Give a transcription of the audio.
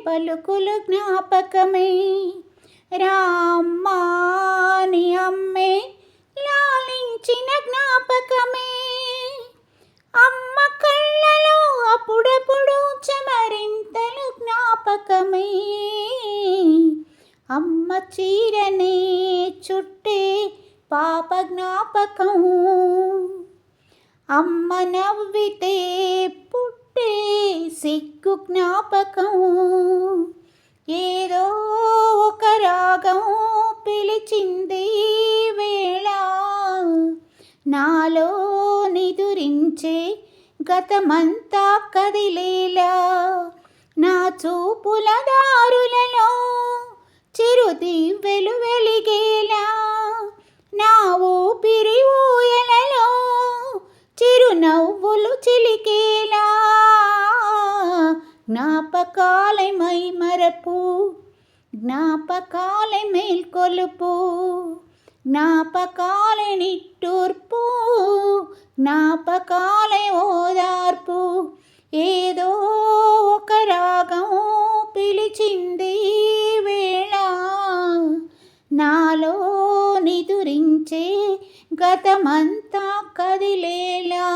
పలుకులు జ్ఞాపకమే. రామ్మాని అమ్మే లాలించిన జ్ఞాపకమే. అమ్మ కళ్ళలో అప్పుడప్పుడు చెమరింతలు జ్ఞాపకమే. అమ్మ చీరనే చుట్టే పాప జ్ఞాపకం. అమ్మ నవ్వితే పుట్టే సిగ్గు జ్ఞాపకం. ఏదో ఒక రాగం పిలిచింది వేళ, నాలో నిదురించే గతమంతా కదిలేలా. నా చూపుల దారులలో చిరుదివ్వెలు వెలిగేలా. నా ఊపిరి ఊయలలో చిరునవ్వులు చిలికేలా. జ్ఞాపకాలే మైమరపు, జ్ఞాపకాలే మేల్కొలుపు, జ్ఞాపకాలే నిట్టూర్పు, జ్ఞాపకాలే ఓదార్పు. ఏదో ఒక రాగం పిలిచింది వేళ, నాలో నిదురించే గతమంతా కదిలేలా.